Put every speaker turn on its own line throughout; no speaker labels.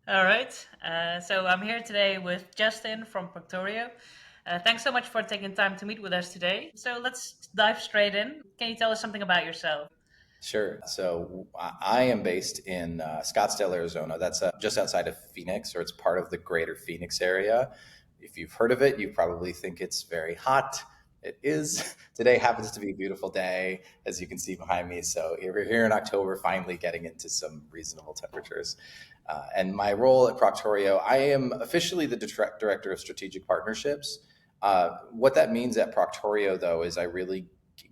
All right. So I'm here today with Justin from Proctorio. Thanks so much for taking time to meet with us today. So let's dive straight in. Can you tell us something about yourself?
Sure. So I am based in Scottsdale, Arizona. That's just outside of Phoenix, or it's part of the greater Phoenix area. If you've heard of it, you probably think it's very hot. It is. Today happens to be a beautiful day, as you can see behind me. So we're here in October, finally getting into some reasonable temperatures. And my role at Proctorio, I am officially the director of strategic partnerships. What that means at Proctorio, though, is I really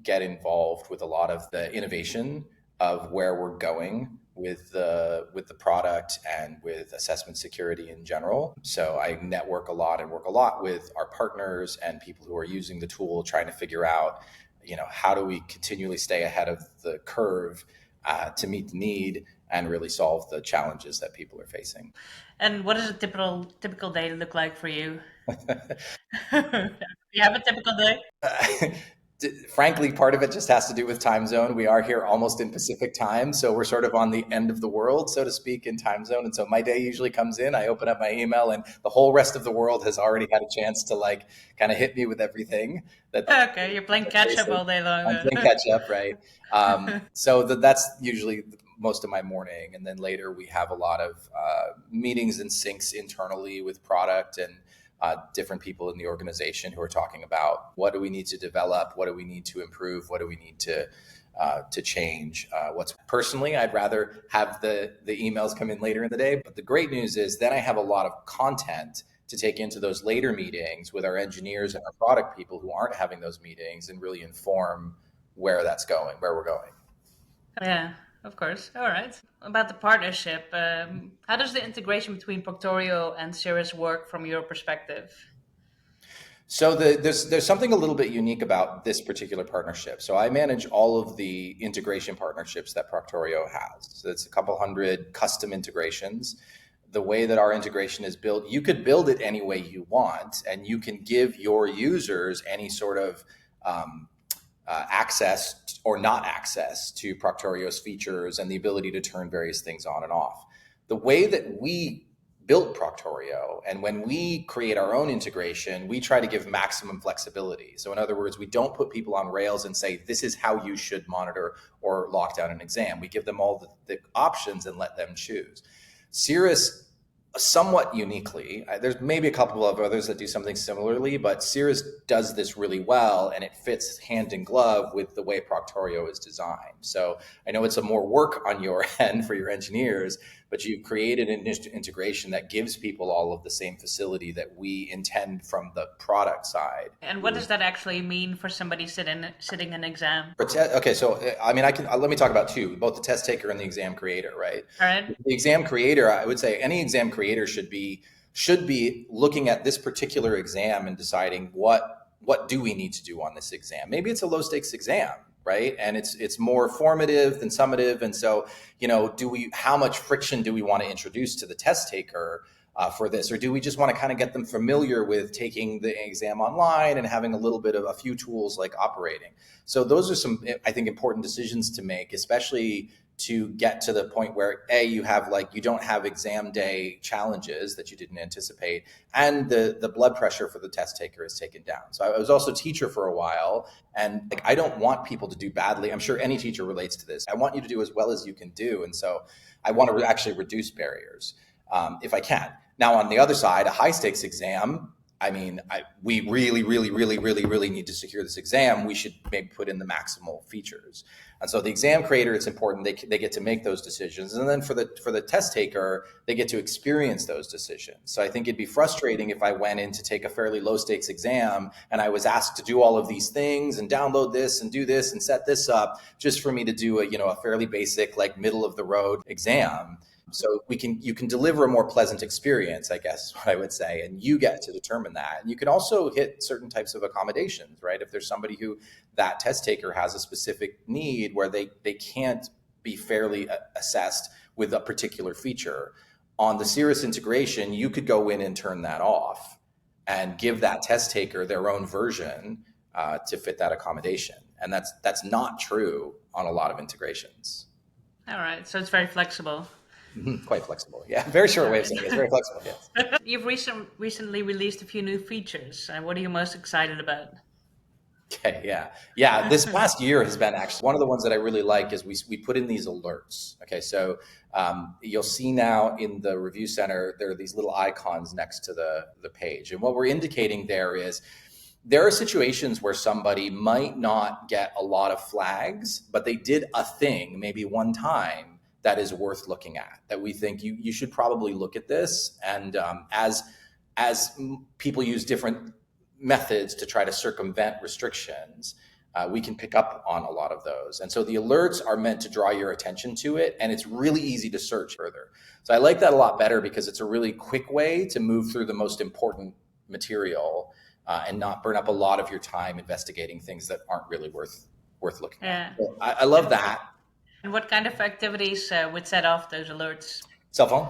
get involved with a lot of the innovation of where we're going with the product and with assessment security in general. So I network a lot and work a lot with our partners and people who are using the tool, trying to figure out, how do we continually stay ahead of the curve to meet the need and really solve the challenges that people are facing.
And what does a typical day look like for you? You have a typical day?
Frankly, part of it just has to do with time zone. We are here almost in Pacific time, so we're sort of on the end of the world, so to speak, in time zone. And so my day usually comes in, I open up my email, and the whole rest of the world has already had a chance to kind of hit me with everything that
Okay, you're playing
they're
catch up
facing.
all day long.
I'm playing catch up, right? So that's usually most of my morning, and then later we have a lot of meetings and syncs internally with product and different people in the organization who are talking about what do we need to develop, what do we need to improve, what do we need to change. What's personally, I'd rather have the emails come in later in the day. But the great news is then I have a lot of content to take into those later meetings with our engineers and our product people who aren't having those meetings and really inform where that's going, where we're going.
Yeah, of course. All right. About the partnership, how does the integration between Proctorio and Cirrus work from your perspective?
So there's something a little bit unique about this particular partnership. So I manage all of the integration partnerships that Proctorio has. So it's a couple hundred custom integrations. The way that our integration is built, you could build it any way you want, and you can give your users any sort of access or not access to Proctorio's features and the ability to turn various things on and off. The way that we built Proctorio, and when we create our own integration, we try to give maximum flexibility. So in other words, we don't put people on rails and say, this is how you should monitor or lock down an exam. We give them all the options and let them choose. Cirrus, somewhat uniquely, there's maybe a couple of others that do something similarly, but Cirrus does this really well, and it fits hand in glove with the way Proctorio is designed. So I know it's a more work on your end for your engineers, but you've created an integration that gives people all of the same facility that we intend from the product side.
And what does that actually mean for somebody sitting an exam?
Okay, so I mean, I can let me talk about two, both the test taker and the exam creator, right?
All right.
The exam creator, I would say any exam creator should be looking at this particular exam and deciding what do we need to do on this exam. Maybe it's a low stakes exam, right? And it's more formative than summative, and so how much friction do we want to introduce to the test taker for this, or do we just want to kind of get them familiar with taking the exam online and having a little bit of a few tools like operating? So those are some, I think, important decisions to make, especially to get to the point where you don't have exam day challenges that you didn't anticipate, and the blood pressure for the test taker is taken down. So I was also a teacher for a while, and I don't want people to do badly. I'm sure any teacher relates to this. I want you to do as well as you can do, and so I want to actually reduce barriers if I can. Now, on the other side, a high stakes exam, I mean, we really, really, really, really, really need to secure this exam. We should maybe put in the maximal features. And so the exam creator, it's important they get to make those decisions. And then for the test taker, they get to experience those decisions. So I think it'd be frustrating if I went in to take a fairly low stakes exam and I was asked to do all of these things and download this and do this and set this up just for me to do a fairly basic, like middle of the road exam. So you can deliver a more pleasant experience, I guess is what I would say, and you get to determine that. And you can also hit certain types of accommodations, right? If there's somebody who that test taker has a specific need where they can't be fairly assessed with a particular feature, on the Cirrus integration, you could go in and turn that off and give that test taker their own version to fit that accommodation. And that's not true on a lot of integrations.
All right. So it's very flexible.
Quite flexible. Yeah, very short way of saying it. It's very flexible. Yes.
You've recently released a few new features. What are you most excited about?
Okay, yeah. This past year has been actually one of the ones that I really like is we put in these alerts. Okay, so you'll see now in the review center there are these little icons next to the page, and what we're indicating there is there are situations where somebody might not get a lot of flags, but they did a thing maybe one time that is worth looking at. That we think you should probably look at this, and as people use different methods to try to circumvent restrictions, we can pick up on a lot of those. And so the alerts are meant to draw your attention to it, and it's really easy to search further. So I like that a lot better because it's a really quick way to move through the most important material and not burn up a lot of your time investigating things that aren't really worth looking
Yeah.
at. So I love that.
And what kind of activities would set off those alerts?
Cell phone.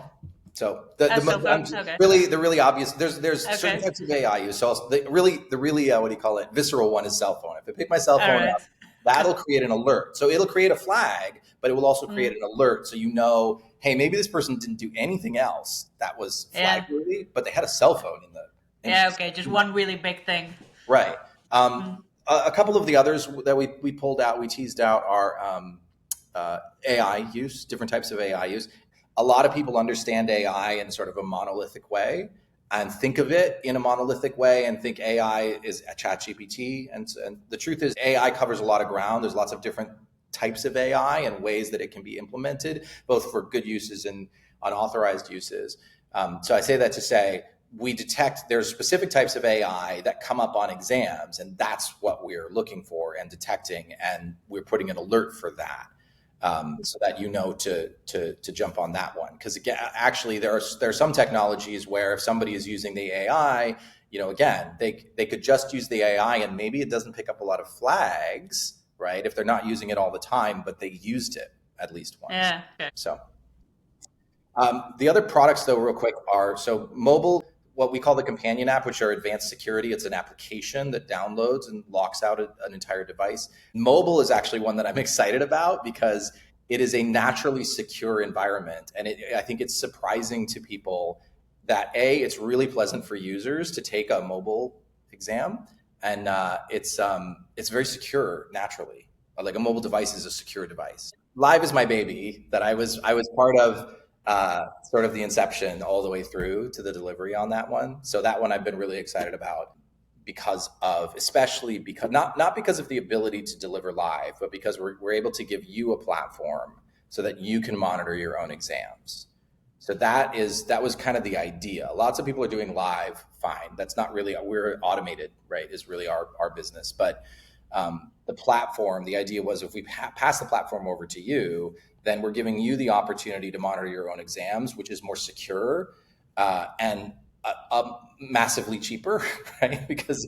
So
Cell phone? Okay.
the really obvious. There's certain
Okay.
types of AI use. So the really what do you call it? Visceral one is cell phone. If I pick my cell
All
phone
right.
up, that'll create an alert. So it'll create a flag, but it will also create an alert. So you know, hey, maybe this person didn't do anything else that was
Yeah.
flag worthy, but they had a cell phone in the.
Yeah. Okay. Just one really big thing.
Right. A couple of the others that we pulled out, we teased out are AI use, different types of AI use. A lot of people understand AI in sort of a monolithic way and think of it in a monolithic way and think AI is a ChatGPT. And the truth is AI covers a lot of ground. There's lots of different types of AI and ways that it can be implemented, both for good uses and unauthorized uses. So I say that to say, we detect there's specific types of AI that come up on exams, and that's what we're looking for and detecting, and we're putting an alert for that. So that you know to jump on that one, because again, actually there are some technologies where if somebody is using the AI, again they could just use the AI and maybe it doesn't pick up a lot of flags, right? If they're not using it all the time, but they used it at least once.
Yeah. Okay.
So the other products, though, real quick, are so mobile, what we call the companion app, which are advanced security. It's an application that downloads and locks out an entire device. Mobile is actually one that I'm excited about because it is a naturally secure environment. And I think it's surprising to people that it's really pleasant for users to take a mobile exam. And it's very secure naturally. Like a mobile device is a secure device. Live is my baby that I was part of sort of the inception all the way through to the delivery on that one. So that one I've been really excited about especially because not because of the ability to deliver live, but because we're able to give you a platform so that you can monitor your own exams. So that was kind of the idea. Lots of people are doing live, fine. That's not really, we're automated, right? Is really our business. But the platform, the idea was if we pass the platform over to you, then we're giving you the opportunity to monitor your own exams, which is more secure and massively cheaper, right? Because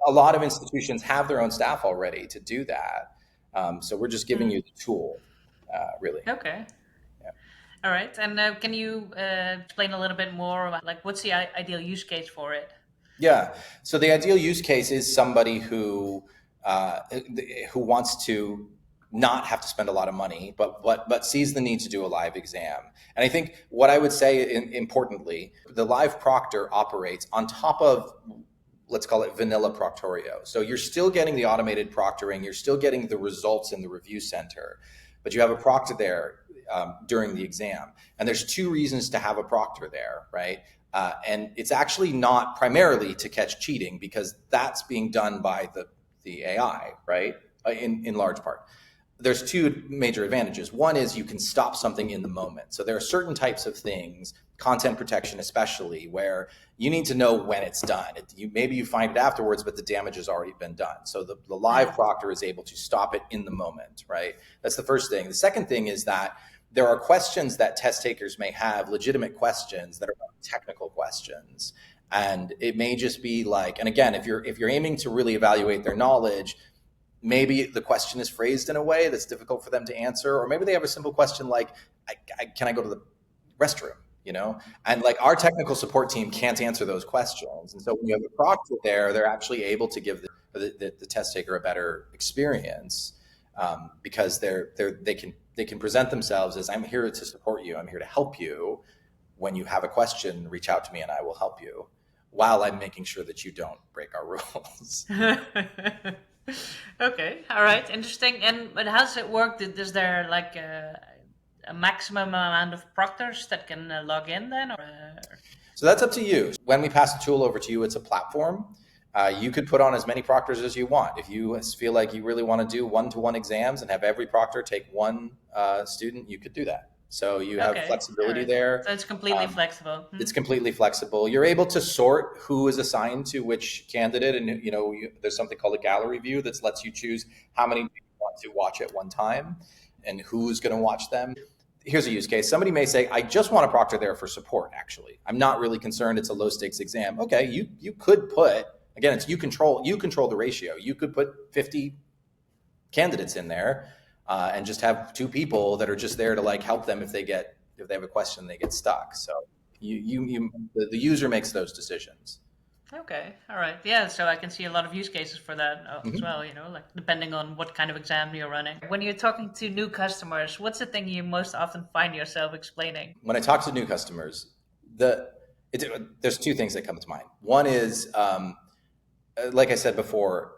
a lot of institutions have their own staff already to do that. So we're just giving you the tool, really.
Okay.
Yeah.
All right. And can you explain a little bit more about what's the ideal use case for it?
Yeah. So the ideal use case is somebody who wants to not have to spend a lot of money, but sees the need to do a live exam. And I think what I would say importantly, the live proctor operates on top of, let's call it vanilla Proctorio. So you're still getting the automated proctoring, you're still getting the results in the review center, but you have a proctor there during the exam. And there's two reasons to have a proctor there, right? And it's actually not primarily to catch cheating because that's being done by the AI, right? In large part. There's two major advantages. One is you can stop something in the moment. So there are certain types of things, content protection especially, where you need to know when it's done. Maybe you find it afterwards, but the damage has already been done. So the live proctor is able to stop it in the moment, right? That's the first thing. The second thing is that there are questions that test takers may have, legitimate questions that are technical questions. And it may just be like, and again, if you're aiming to really evaluate their knowledge, maybe the question is phrased in a way that's difficult for them to answer, or maybe they have a simple question like, can I go to the restroom? And like our technical support team can't answer those questions. And so when you have a proctor there, they're actually able to give the test taker a better experience. because they can present themselves as, I'm here to support you, I'm here to help you. When you have a question, reach out to me and I will help you, while I'm making sure that you don't break our rules.
Okay, all right, interesting. And but how does it work? Is there like a maximum amount of proctors that can log in then? Or,
So that's up to you. When we pass the tool over to you, it's a platform. You could put on as many proctors as you want. If you feel like you really want to do one-to-one exams and have every proctor take one student, you could do that. So you have
okay, all
flexibility
right.
there.
So it's completely flexible.
It's completely flexible. You're able to sort who is assigned to which candidate, and there's something called a gallery view that lets you choose how many you want to watch at one time and who's going to watch them. Here's a use case. Somebody may say, I just want a proctor there for support, actually. I'm not really concerned. It's a low stakes exam. Okay, you could put, again, it's you control the ratio. You could put 50 candidates in there and just have two people that are just there to like help them if they have a question, they get stuck. So the user makes those decisions.
Okay, all right. Yeah, so I can see a lot of use cases for that as well, like depending on what kind of exam you're running. When you're talking to new customers, what's the thing you most often find yourself explaining?
When I talk to new customers, there's two things that come to mind. One is, like I said before,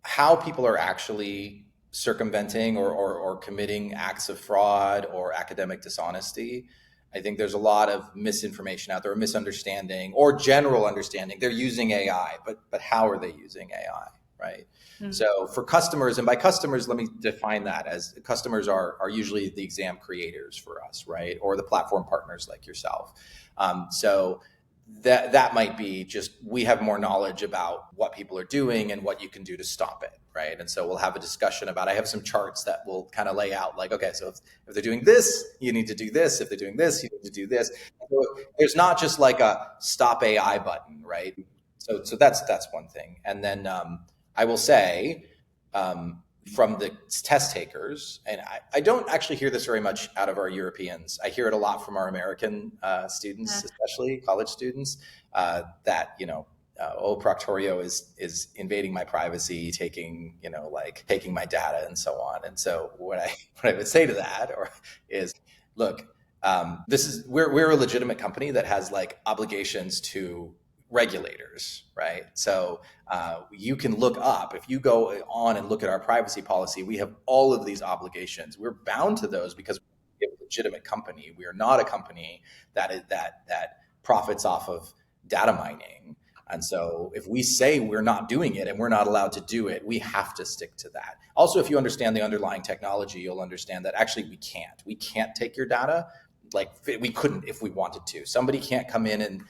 how people are actually circumventing or committing acts of fraud or academic dishonesty. I think there's a lot of misinformation out there, or misunderstanding, or general understanding. They're using AI, but how are they using AI, right?
Hmm.
So for customers, and by customers, let me define that as customers are usually the exam creators for us, right? Or the platform partners like yourself. So that might be just, we have more knowledge about what people are doing and what you can do to stop it, right? And so we'll have a discussion about, I have some charts that will kind of lay out like, okay, so if they're doing this, you need to do this. If they're doing this, you need to do this. So there's not just like a stop AI button, right? So that's one thing. And then I will say, from the test takers, and I don't actually hear this very much out of our Europeans. I hear it a lot from our American students, especially college students, that Proctorio is invading my privacy, taking my data and so on. And so what I would say to that is, look, we're a legitimate company that has like obligations to regulators, right? So you can look up, if you go on and look at our privacy policy, we have all of these obligations. We're bound to those because we're a legitimate company. We are not a company that profits off of data mining. And so if we say we're not doing it and we're not allowed to do it, we have to stick to that. Also, if you understand the underlying technology, you'll understand that actually we can't take your data. Like we couldn't if we wanted to. Somebody can't come in and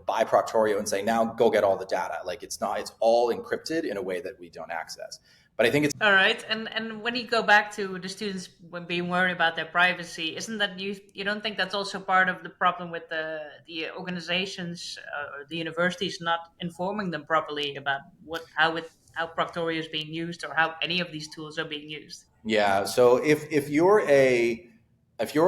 buy Proctorio and say, now go get all the data. Like it's all encrypted in a way that we don't access. But I think it's
all right. And when you go back to the students when being worried about their privacy, isn't that you don't think that's also part of the problem with the organizations or the universities not informing them properly about how Proctorio is being used or how any of these tools are being used?
Yeah. So if you're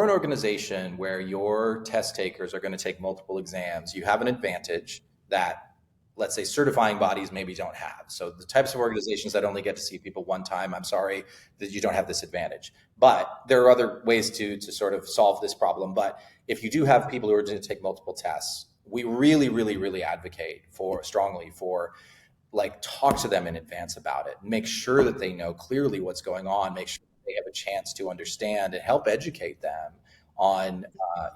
an organization where your test takers are going to take multiple exams, you have an advantage that, let's say, certifying bodies maybe don't have. So the types of organizations that only get to see people one time, I'm sorry that you don't have this advantage. But there are other ways to sort of solve this problem. But if you do have people who are going to take multiple tests, we really, really, really advocate strongly for, like, talk to them in advance about it. Make sure that they know clearly what's going on. Make sure they have a chance to understand and help educate them on,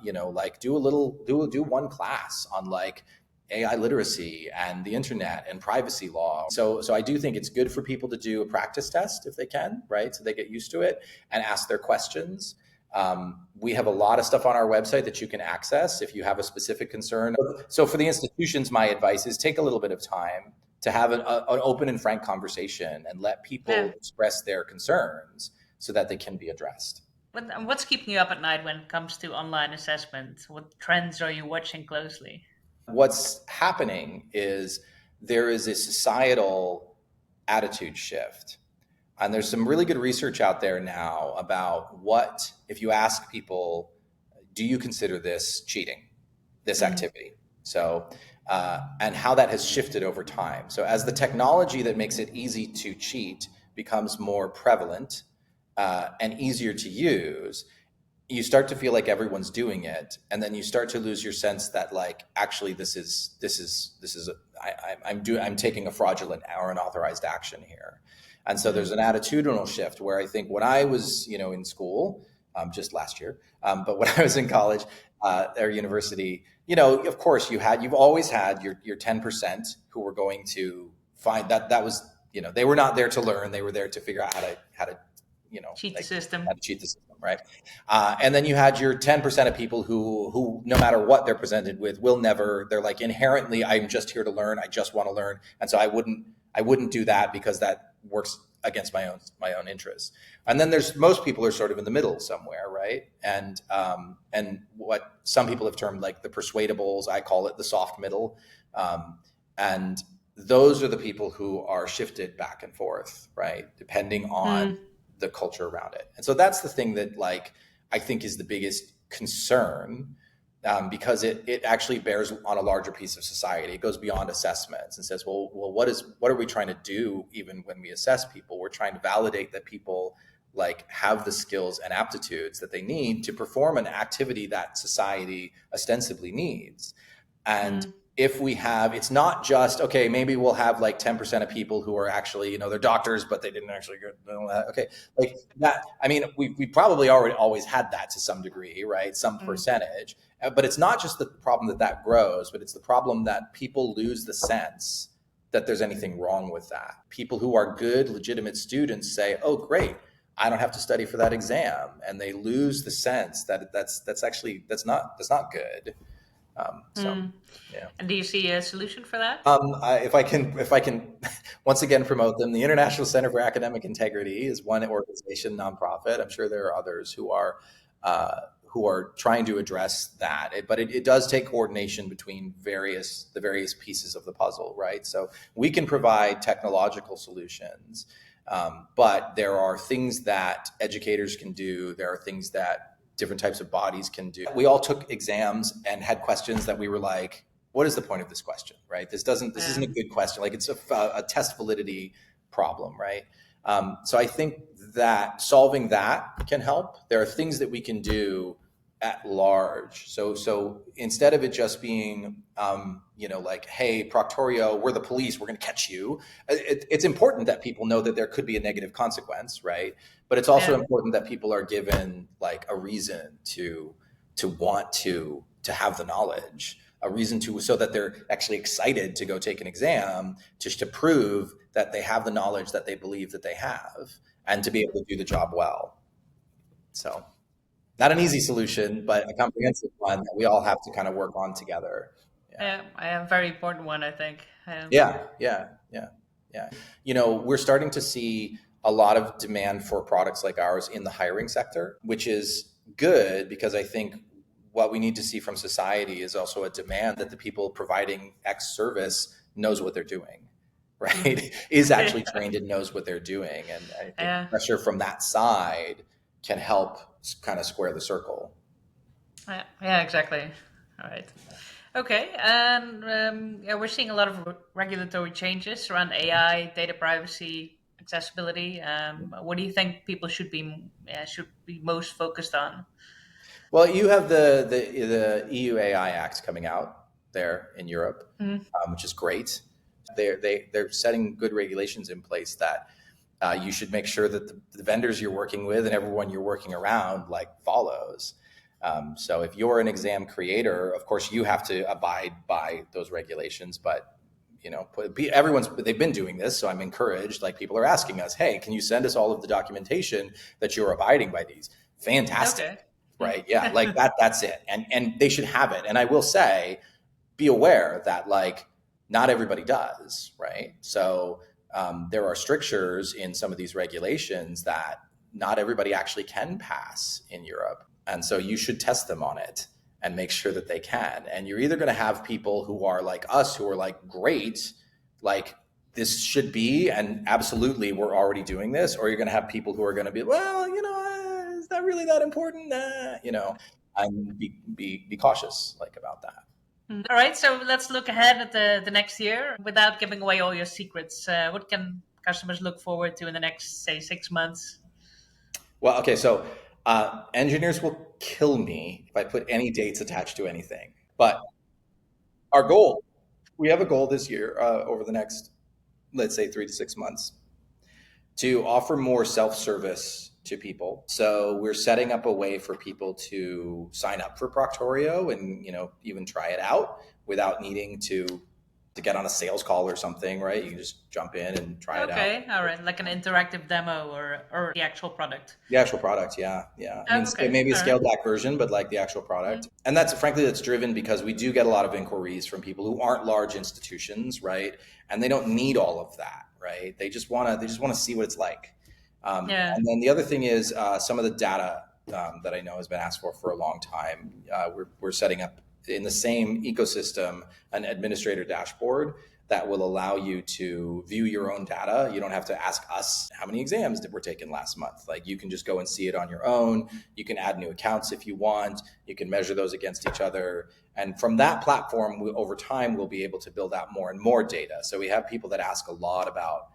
do one class on like AI literacy and the internet and privacy law. So I do think it's good for people to do a practice test if they can, right? So they get used to it and ask their questions. We have a lot of stuff on our website that you can access if you have a specific concern. So for the institutions, my advice is take a little bit of time to have an open and frank conversation and let people express their concerns so that they can be addressed.
What's keeping you up at night when it comes to online assessment? What trends are you watching closely?
What's happening is there is a societal attitude shift. And there's some really good research out there now about what, if you ask people, do you consider this cheating, this activity? So, and how that has shifted over time. So as the technology that makes it easy to cheat becomes more prevalent and easier to use, you start to feel like everyone's doing it, and then you start to lose your sense that like actually I'm taking a fraudulent or unauthorized action here. And so there's an attitudinal shift where I think when I was in school, just last year, but when I was in college or university, of course you've always had your 10% who were going to find that was they were not there to learn, they were there to figure out how to
Cheat the system.
how to cheat the system, right? And then you had your 10% of people who, no matter what they're presented with, they're like inherently, I'm just here to learn. I just want to learn. And so I wouldn't do that because that works against my own interests. And then most people are sort of in the middle somewhere, right? And what some people have termed like the persuadables, I call it the soft middle. And those are the people who are shifted back and forth, right? Depending on the culture around it. And so that's the thing that like I think is the biggest concern, because it actually bears on a larger piece of society. It goes beyond assessments and says, well, what are we trying to do? Even when we assess people, we're trying to validate that people like have the skills and aptitudes that they need to perform an activity that society ostensibly needs. And if we have, it's not just, okay, maybe we'll have like 10% of people who are actually, they're doctors, but they didn't actually go, okay, like that. I mean, we probably always had that to some degree, right? Some percentage, but it's not just the problem that grows, but it's the problem that people lose the sense that there's anything wrong with that. People who are good, legitimate students say, oh, great, I don't have to study for that exam. And they lose the sense that that's not good. Yeah.
And do you see a solution for that?
If I can once again promote them, the International Center for Academic Integrity is one organization, nonprofit. I'm sure there are others who are trying to address that. But it does take coordination between the various pieces of the puzzle, right? So we can provide technological solutions, but there are things that educators can do. There are things that different types of bodies can do. We all took exams and had questions that we were like, what is the point of this question, right? This isn't a good question. Like it's a test validity problem, right? So I think that solving that can help. There are things that we can do at large. So instead of it just being, like, hey, Proctorio, we're the police, we're going to catch you. It's important that people know that there could be a negative consequence, right? But it's also important that people are given like a reason to want to have the knowledge, a reason so that they're actually excited to go take an exam, just to prove that they have the knowledge that they believe that they have, and to be able to do the job well. So not an easy solution, but a comprehensive one that we all have to kind of work on together.
A very important one, I think.
Yeah. We're starting to see a lot of demand for products like ours in the hiring sector, which is good because I think what we need to see from society is also a demand that the people providing X service knows what they're doing, right? Is actually trained and knows what they're doing. And I think pressure from that side can help kind of square the circle.
Yeah, exactly. All right. Okay, and we're seeing a lot of regulatory changes around AI, data privacy, accessibility. What do you think people should be most focused on?
Well, you have the EU AI Act coming out there in Europe, which is great. They're setting good regulations in place that you should make sure that the vendors you're working with and everyone you're working around like follows. So if you're an exam creator, of course you have to abide by those regulations, but they've been doing this. So I'm encouraged, like people are asking us, hey, can you send us all of the documentation that you're abiding by these? Fantastic. Okay. Right. Yeah. Like that's it. And they should have it. And I will say, be aware that like not everybody does. Right. So there are strictures in some of these regulations that not everybody actually can pass in Europe. And so you should test them on it and make sure that they can. And you're either going to have people who are like us, who are like, great, like this should be, and absolutely we're already doing this, or you're going to have people who are going to be, well, is that really that important? And be cautious like about that.
All right, so let's look ahead at the next year without giving away all your secrets. What can customers look forward to in the next, say, 6 months?
Well, okay, so engineers will kill me if I put any dates attached to anything. But our goal, we have a goal this year over the next, let's say, 3 to 6 months to offer more self-service to people. So we're setting up a way for people to sign up for Proctorio and even try it out without needing to get on a sales call or something, right? You can just jump in and try it out.
Okay, all right, like an interactive demo or the actual product.
The actual product, yeah, yeah. I mean,
Okay,
maybe a
all right.
scaled back version, but like the actual product. And that's frankly that's driven because we do get a lot of inquiries from people who aren't large institutions, right? And they don't need all of that, right? They just want to see what it's like.
Yeah.
And then the other thing is some of the data that I know has been asked for a long time. We're setting up in the same ecosystem an administrator dashboard that will allow you to view your own data. You don't have to ask us how many exams were taken last month. Like you can just go and see it on your own. You can add new accounts if you want. You can measure those against each other. And from that platform, over time, we'll be able to build out more and more data. So we have people that ask a lot about,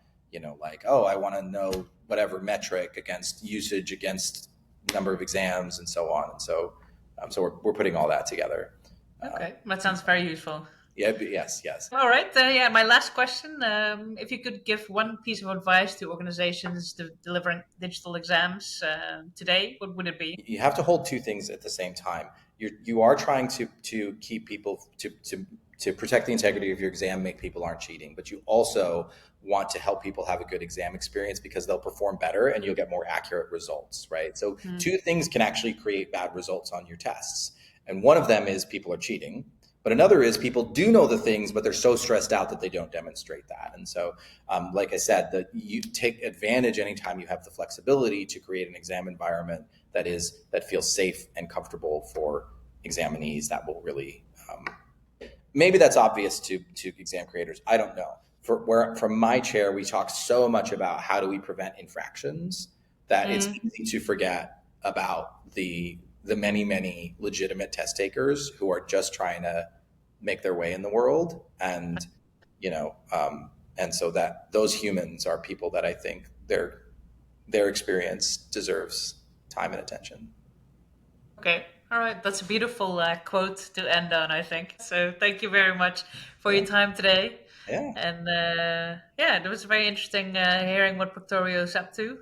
like, oh, I want to know whatever metric against usage, against number of exams, and so on. And so we're putting all that together.
Okay, that sounds very useful.
Yeah, yes, yes.
All right. Yeah, my last question. If you could give one piece of advice to organizations delivering digital exams today, what would it be?
You have to hold two things at the same time. You are trying to keep people to protect the integrity of your exam, make people aren't cheating, but you also want to help people have a good exam experience because they'll perform better and you'll get more accurate results, right? So two things can actually create bad results on your tests. And one of them is people are cheating. But another is people do know the things, but they're so stressed out that they don't demonstrate that. And so, like I said, that you take advantage anytime you have the flexibility to create an exam environment that feels safe and comfortable for examinees. That will really maybe that's obvious to exam creators. I don't know. From my chair, we talk so much about how do we prevent infractions that it's easy to forget about the many legitimate test takers who are just trying to make their way in the world, and and so that those humans are people that I think their experience deserves time and attention.
Okay. All right. That's a beautiful quote to end on, I think. So thank you very much for
Yeah,
your time today.
yeah.
And yeah, it was very interesting hearing what Proctorio is up to.